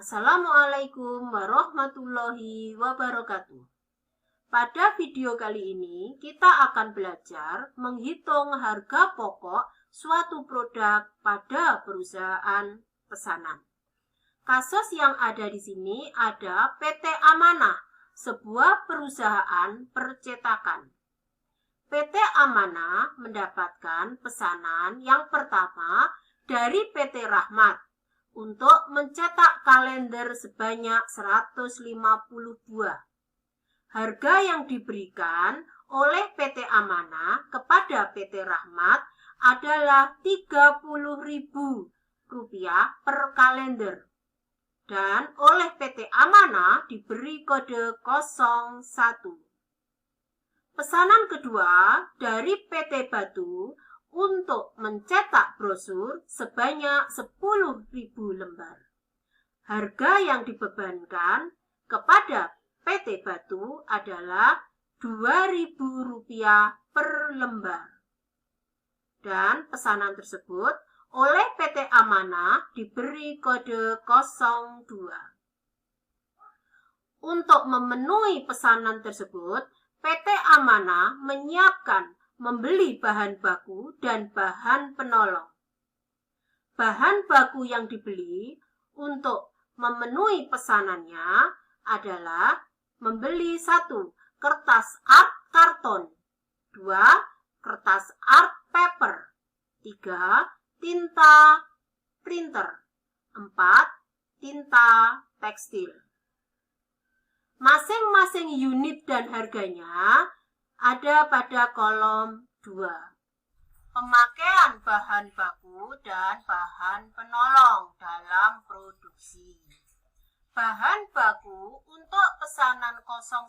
Assalamualaikum warahmatullahi wabarakatuh. Pada video kali ini kita akan belajar menghitung harga pokok suatu produk pada perusahaan pesanan. Kasus yang ada di sini ada PT Amanah, sebuah perusahaan percetakan. PT Amanah mendapatkan pesanan yang pertama dari PT Rahmat untuk mencetak kalender sebanyak 150 buah. Harga yang diberikan oleh PT Amanah kepada PT Rahmat adalah Rp30.000 per kalender. Dan oleh PT Amanah diberi kode 01. Pesanan kedua dari PT Batu untuk mencetak brosur sebanyak 10.000 lembar. Harga yang dibebankan kepada PT Batu adalah Rp2.000 per lembar. Dan pesanan tersebut oleh PT Amanah diberi kode 02. Untuk memenuhi pesanan tersebut, PT Amanah menyiapkan membeli bahan baku dan bahan penolong. Bahan baku yang dibeli untuk memenuhi pesanannya adalah membeli 1. Kertas art karton, 2. Kertas art paper, 3. Tinta printer, 4. Tinta tekstil. Masing-masing unit dan harganya ada pada kolom 2. Pemakaian bahan baku dan bahan penolong dalam produksi. Bahan baku untuk pesanan 01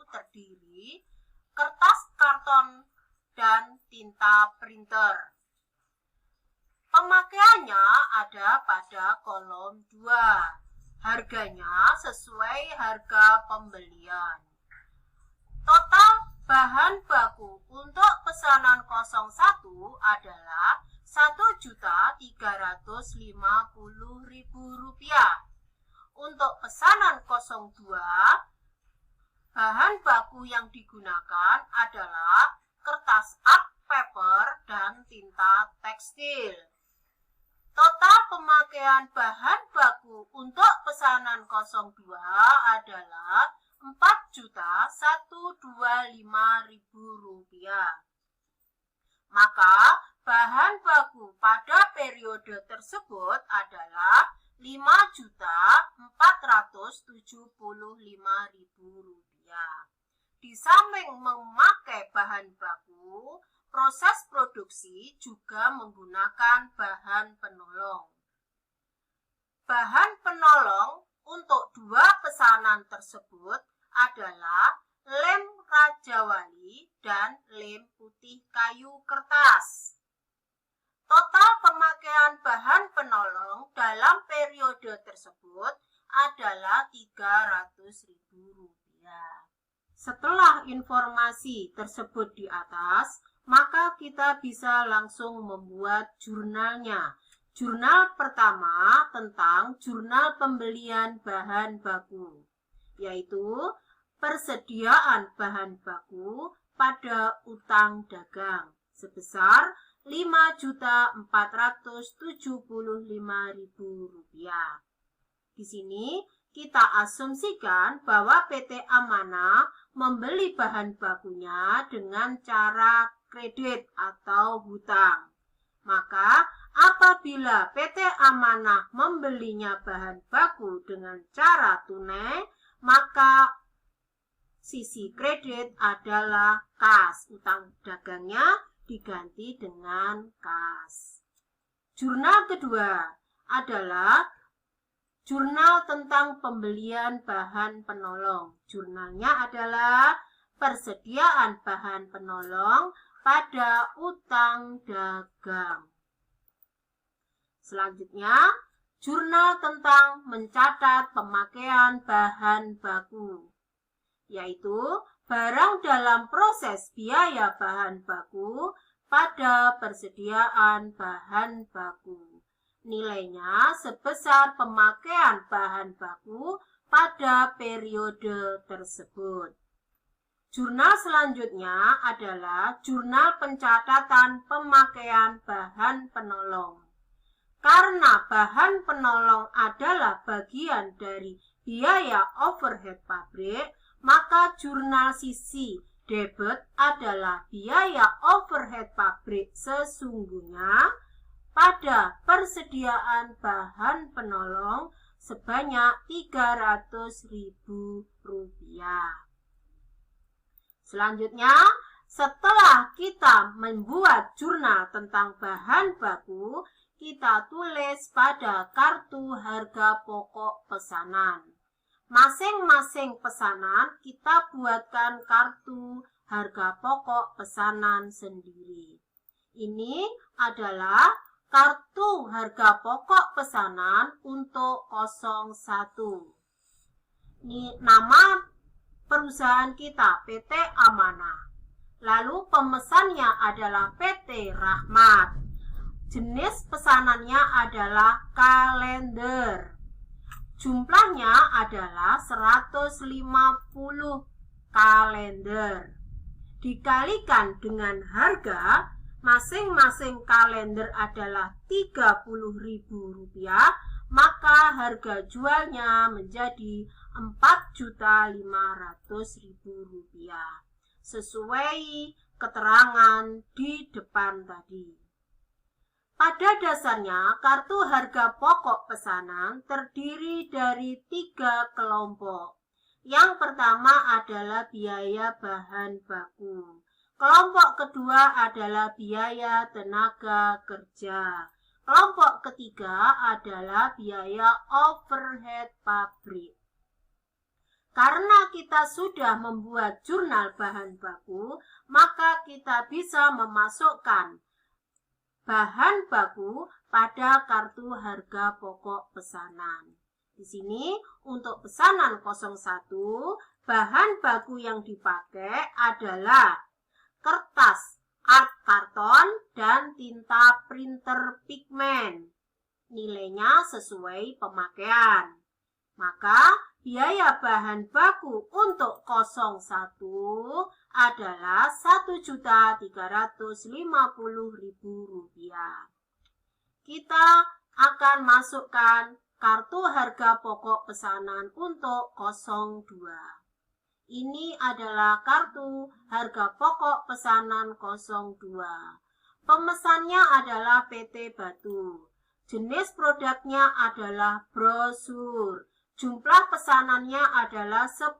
terdiri kertas karton dan tinta printer. Pemakaiannya ada pada kolom 2. Harganya sesuai harga pembelian. Total bahan baku untuk pesanan 01 adalah Rp1.350.000. Untuk pesanan 02, bahan baku yang digunakan adalah kertas art paper dan tinta tekstil. Total pemakaian bahan baku untuk pesanan 02 adalah Rp4.125.000. Maka bahan baku pada periode tersebut adalah Rp5.475.000. Di samping memakai bahan baku, proses produksi juga menggunakan bahan penolong. Bahan penolong untuk 2 pesanan tersebut adalah lem Raja Wali dan lem putih kayu kertas. Total pemakaian bahan penolong dalam periode tersebut adalah Rp300.000. Setelah informasi tersebut di atas, maka kita bisa langsung membuat jurnalnya. Jurnal pertama tentang jurnal pembelian bahan baku, yaitu persediaan bahan baku pada utang dagang sebesar Rp5.475.000. Di sini kita asumsikan bahwa PT Amanah membeli bahan bakunya dengan cara kredit atau hutang. Maka apabila PT Amanah membelinya bahan baku dengan cara tunai, maka sisi kredit adalah kas. Utang dagangnya diganti dengan kas. Jurnal kedua adalah jurnal tentang pembelian bahan penolong. Jurnalnya adalah persediaan bahan penolong pada utang dagang. Selanjutnya, jurnal tentang mencatat pemakaian bahan baku, yaitu barang dalam proses biaya bahan baku pada persediaan bahan baku. Nilainya sebesar pemakaian bahan baku pada periode tersebut. Jurnal selanjutnya adalah jurnal pencatatan pemakaian bahan penolong. Karena bahan penolong adalah bagian dari biaya overhead pabrik, maka jurnal sisi debit adalah biaya overhead pabrik sesungguhnya pada persediaan bahan penolong sebanyak Rp300.000. Selanjutnya, setelah kita membuat jurnal tentang bahan baku, kita tulis pada kartu harga pokok pesanan. Masing-masing pesanan kita buatkan kartu harga pokok pesanan sendiri. Ini adalah kartu harga pokok pesanan untuk 01. Ini nama perusahaan kita, PT Amanah. Lalu pemesannya adalah PT Rahmat. Jenis pesanannya adalah kalender. Jumlahnya adalah 150 kalender. Dikalikan dengan harga, masing-masing kalender adalah Rp30.000, maka harga jualnya menjadi Rp4.500.000 sesuai keterangan di depan tadi. Pada dasarnya, kartu harga pokok pesanan terdiri dari 3 kelompok. Yang pertama adalah biaya bahan baku. Kelompok kedua adalah biaya tenaga kerja. Kelompok ketiga adalah biaya overhead pabrik. Karena kita sudah membuat jurnal bahan baku, maka kita bisa memasukkan bahan baku pada kartu harga pokok pesanan. Di sini untuk pesanan 01, bahan baku yang dipakai adalah kertas, art karton, dan tinta printer pigmen. Nilainya sesuai pemakaian. Maka biaya bahan baku untuk 01 adalah Rp1.350.000. Kita akan masukkan kartu harga pokok pesanan untuk 02. Ini adalah kartu harga pokok pesanan 02. Pemesannya adalah PT Batu. Jenis produknya adalah brosur. Jumlah pesanannya adalah 10.000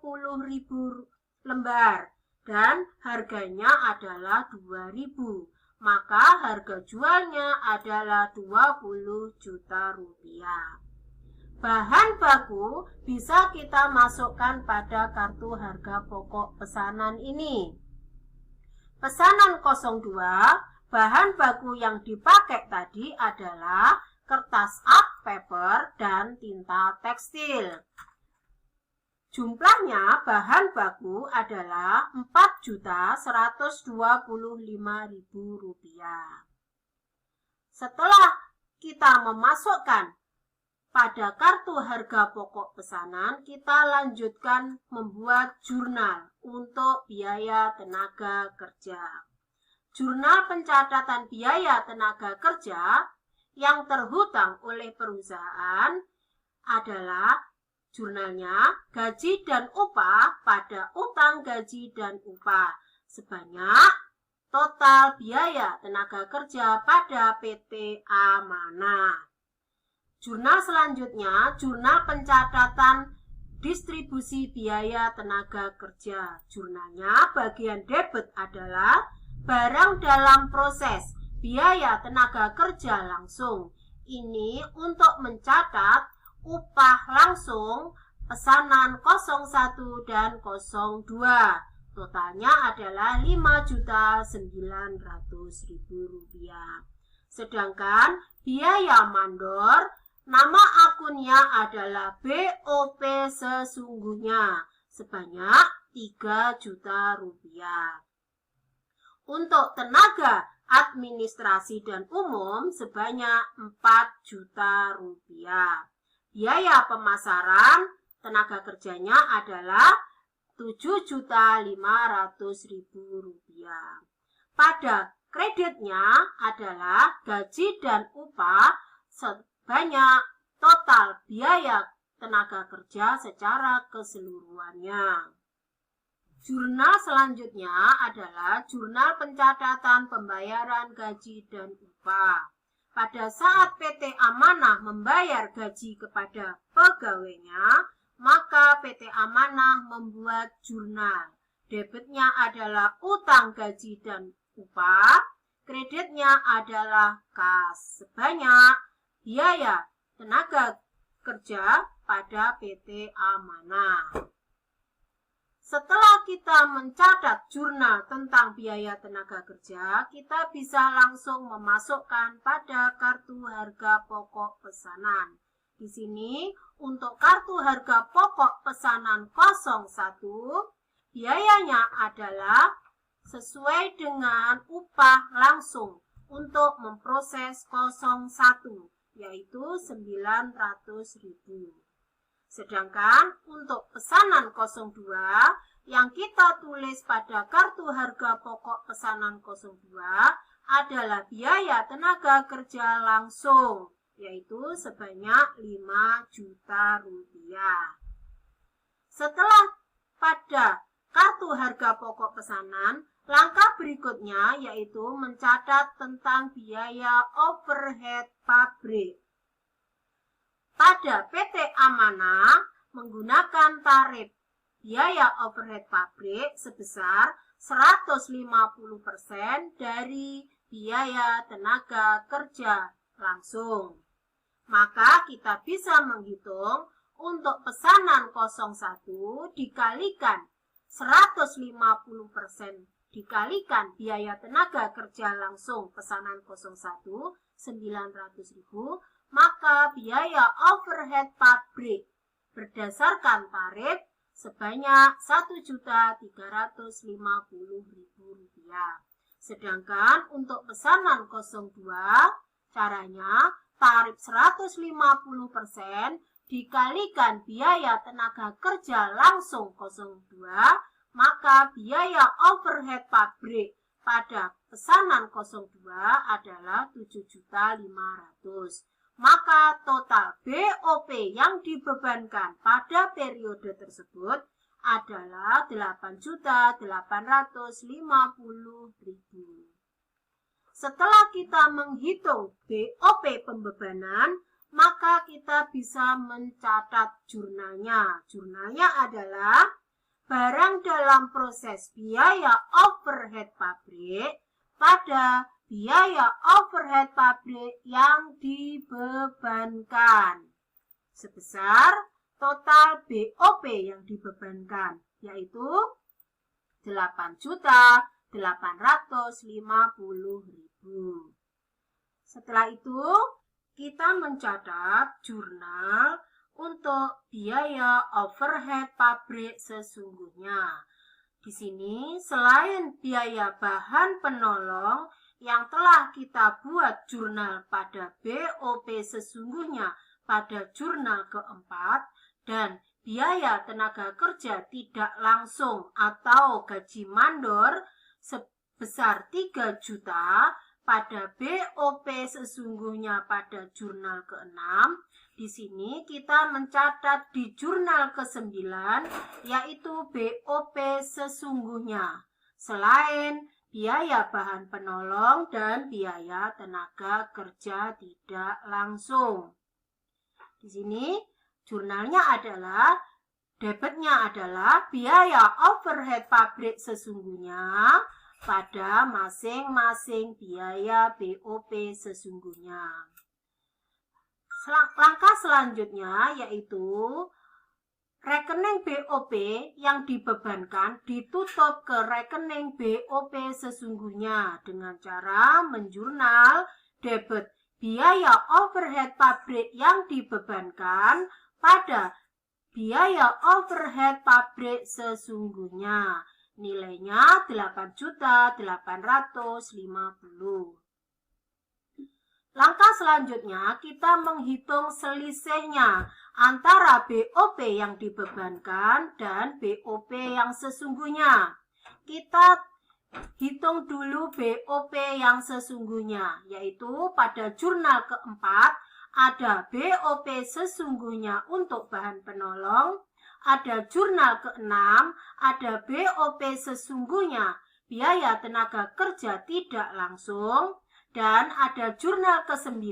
lembar dan harganya adalah Rp2.000. Maka harga jualnya adalah Rp20 juta. Bahan baku bisa kita masukkan pada kartu harga pokok pesanan ini. Pesanan 02, bahan baku yang dipakai tadi adalah kertas art paper dan tinta tekstil. Jumlahnya bahan baku adalah Rp4.125.000. Setelah kita memasukkan pada kartu harga pokok pesanan, kita lanjutkan membuat jurnal untuk biaya tenaga kerja. Jurnal pencatatan biaya tenaga kerja yang terhutang oleh perusahaan adalah jurnalnya gaji dan upah pada utang gaji dan upah sebanyak total biaya tenaga kerja pada PT Amanah. Jurnal selanjutnya, jurnal pencatatan distribusi biaya tenaga kerja. Jurnalnya bagian debit adalah barang dalam proses biaya tenaga kerja langsung. Ini untuk mencatat upah langsung pesanan 01 dan 02. Totalnya adalah Rp5.900.000. Sedangkan biaya mandor, nama akunnya adalah BOP sesungguhnya sebanyak Rp3 juta. Untuk tenaga administrasi dan umum sebanyak 4 juta rupiah. Biaya pemasaran tenaga kerjanya adalah 7.500.000 rupiah. Pada kreditnya adalah gaji dan upah sebanyak total biaya tenaga kerja secara keseluruhannya. Jurnal selanjutnya adalah jurnal pencatatan pembayaran gaji dan upah. Pada saat PT Amanah membayar gaji kepada pegawainya, maka PT Amanah membuat jurnal. Debitnya adalah utang gaji dan upah, kreditnya adalah kas sebanyak biaya tenaga kerja pada PT Amanah. Setelah kita mencatat jurnal tentang biaya tenaga kerja, kita bisa langsung memasukkan pada kartu harga pokok pesanan. Di sini untuk kartu harga pokok pesanan 01, biayanya adalah sesuai dengan upah langsung untuk memproses 01, yaitu 900.000. Sedangkan untuk pesanan 02 yang kita tulis pada kartu harga pokok pesanan 02 adalah biaya tenaga kerja langsung, yaitu sebanyak 5 juta rupiah. Setelah pada kartu harga pokok pesanan, langkah berikutnya yaitu mencatat tentang biaya overhead pabrik. Pada PT Amanah menggunakan tarif biaya overhead pabrik sebesar 150% dari biaya tenaga kerja langsung. Maka kita bisa menghitung untuk pesanan 01 dikalikan 150% dikalikan biaya tenaga kerja langsung pesanan 01 900.000, maka biaya overhead pabrik berdasarkan tarif sebanyak 1.350.000 rupiah. Sedangkan untuk pesanan 02, caranya tarif 150% dikalikan biaya tenaga kerja langsung 02, maka biaya overhead pabrik pada pesanan 02 adalah 7.500.000. Maka total BOP yang dibebankan pada periode tersebut adalah 8.850.000. Setelah kita menghitung BOP pembebanan, maka kita bisa mencatat jurnalnya. Jurnalnya adalah barang dalam proses biaya overhead pabrik pada biaya overhead pabrik yang dibebankan sebesar total BOP yang dibebankan, yaitu 8.850.000. Setelah itu kita mencatat jurnal untuk biaya overhead pabrik sesungguhnya. Di sini selain biaya bahan penolong yang telah kita buat jurnal pada BOP sesungguhnya pada jurnal keempat dan biaya tenaga kerja tidak langsung atau gaji mandor sebesar 3 juta pada BOP sesungguhnya pada jurnal ke-6. Di sini kita mencatat di jurnal ke-9 yaitu BOP sesungguhnya selain biaya bahan penolong dan biaya tenaga kerja tidak langsung. Di sini jurnalnya adalah debitnya adalah biaya overhead pabrik sesungguhnya pada masing-masing biaya BOP sesungguhnya. Langkah selanjutnya yaitu rekening BOP yang dibebankan ditutup ke rekening BOP sesungguhnya dengan cara menjurnal debit biaya overhead pabrik yang dibebankan pada biaya overhead pabrik sesungguhnya. Nilainya 8.850.000. Langkah selanjutnya kita menghitung selisihnya antara BOP yang dibebankan dan BOP yang sesungguhnya. Kita hitung dulu BOP yang sesungguhnya, yaitu pada jurnal keempat ada BOP sesungguhnya untuk bahan penolong, ada jurnal keenam ada BOP sesungguhnya biaya tenaga kerja tidak langsung, dan ada jurnal ke-9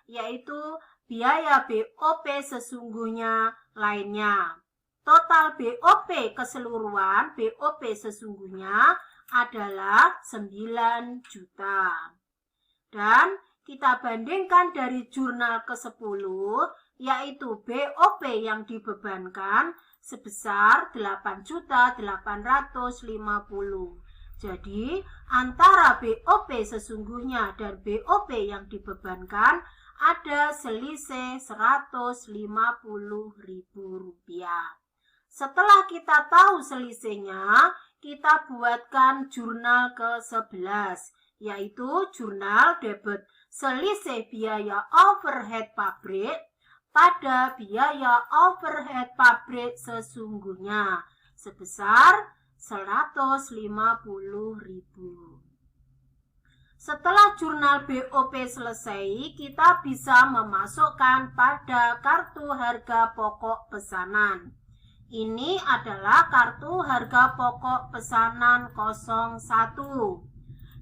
yaitu biaya BOP sesungguhnya lainnya. Total BOP keseluruhan BOP sesungguhnya adalah 9 juta. Dan kita bandingkan dari jurnal ke-10 yaitu BOP yang dibebankan sebesar 8.850.000. Jadi, antara BOP sesungguhnya dan BOP yang dibebankan ada selisih Rp150.000. Setelah kita tahu selisihnya, kita buatkan jurnal ke-11, yaitu jurnal debit selisih biaya overhead pabrik pada biaya overhead pabrik sesungguhnya sebesar Rp150.000. Setelah jurnal BOP selesai, kita bisa memasukkan pada kartu harga pokok pesanan. Ini adalah kartu harga pokok pesanan 01.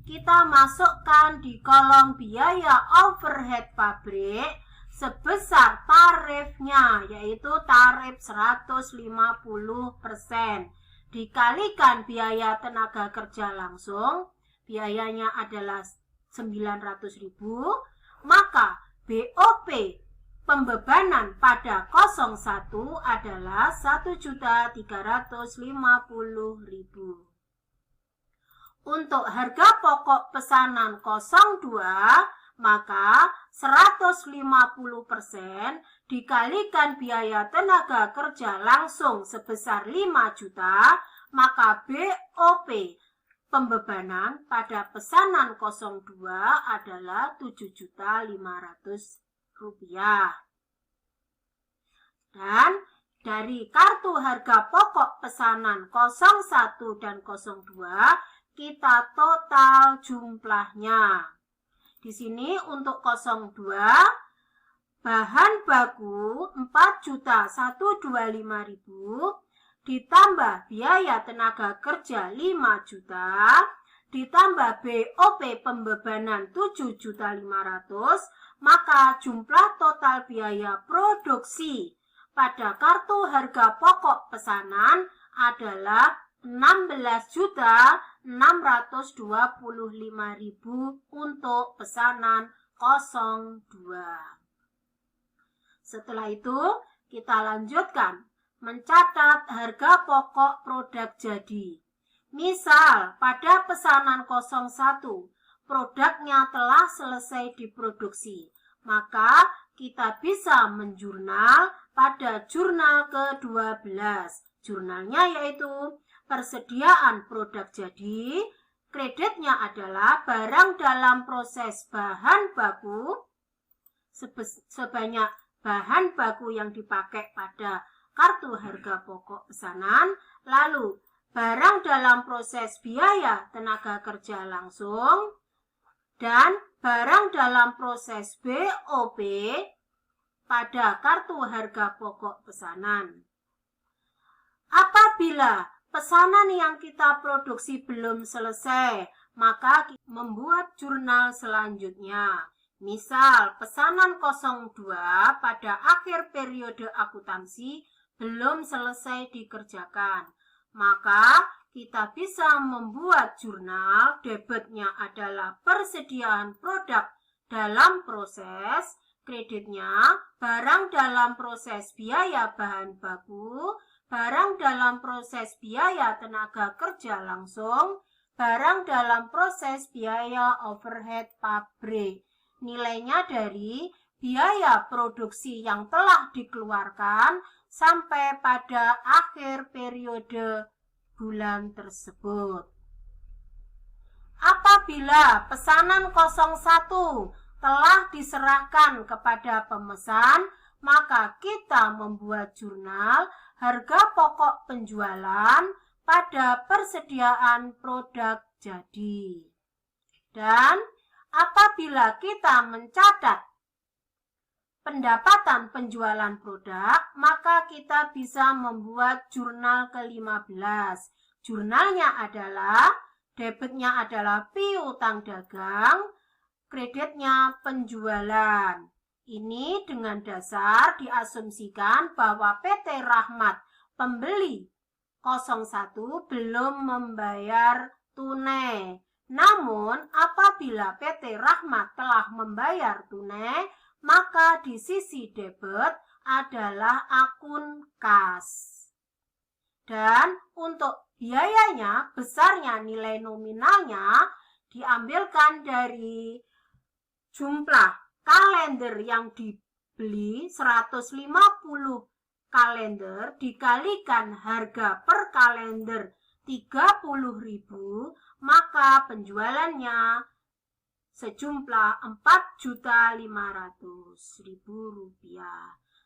Kita masukkan di kolom biaya overhead pabrik sebesar tarifnya, yaitu tarif 150%. Dikalikan biaya tenaga kerja langsung, biayanya adalah 900.000, maka BOP pembebanan pada 01 adalah 1.350.000. Untuk harga pokok pesanan 02, maka 150% dikalikan biaya tenaga kerja langsung sebesar 5 juta, maka BOP pembebanan pada pesanan 02 adalah Rp7.500.000. Dan dari kartu harga pokok pesanan 01 dan 02 kita total jumlahnya. Di sini untuk 02 bahan baku 4.125.000 ditambah biaya tenaga kerja 5 juta ditambah BOP pembebanan 7.500.000, maka jumlah total biaya produksi pada kartu harga pokok pesanan adalah 16.625.000 untuk pesanan 02. Setelah itu, kita lanjutkan mencatat harga pokok produk jadi. Misal, pada pesanan 01, produknya telah selesai diproduksi, maka kita bisa menjurnal pada jurnal ke-12. Jurnalnya yaitu persediaan produk jadi, kreditnya adalah barang dalam proses bahan baku sebanyak bahan baku yang dipakai pada kartu harga pokok pesanan, lalu barang dalam proses biaya tenaga kerja langsung, dan barang dalam proses BOP pada kartu harga pokok pesanan. Apabila pesanan yang kita produksi belum selesai, maka kita membuat jurnal selanjutnya. Misal, pesanan 02 pada akhir periode akuntansi belum selesai dikerjakan, maka kita bisa membuat jurnal debitnya adalah persediaan produk dalam proses, kreditnya barang dalam proses biaya bahan baku, barang dalam proses biaya tenaga kerja langsung, barang dalam proses biaya overhead pabrik. Nilainya dari biaya produksi yang telah dikeluarkan sampai pada akhir periode bulan tersebut. Apabila pesanan 01 telah diserahkan kepada pemesan, maka kita membuat jurnal harga pokok penjualan pada persediaan produk jadi. Dan apabila kita mencatat pendapatan penjualan produk, maka kita bisa membuat jurnal ke-15. Jurnalnya adalah, debitnya adalah piutang dagang, kreditnya penjualan. Ini dengan dasar diasumsikan bahwa PT Rahmat pembeli 01 belum membayar tunai. Namun apabila PT Rahmat telah membayar tunai, maka di sisi debit adalah akun kas. Dan untuk biayanya, besarnya nilai nominalnya diambilkan dari jumlah kalender yang dibeli 150 kalender dikalikan harga per kalender 30.000, maka penjualannya sejumlah Rp4.500.000.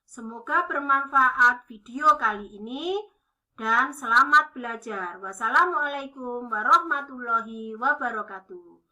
Semoga bermanfaat video kali ini dan selamat belajar. Wassalamualaikum warahmatullahi wabarakatuh.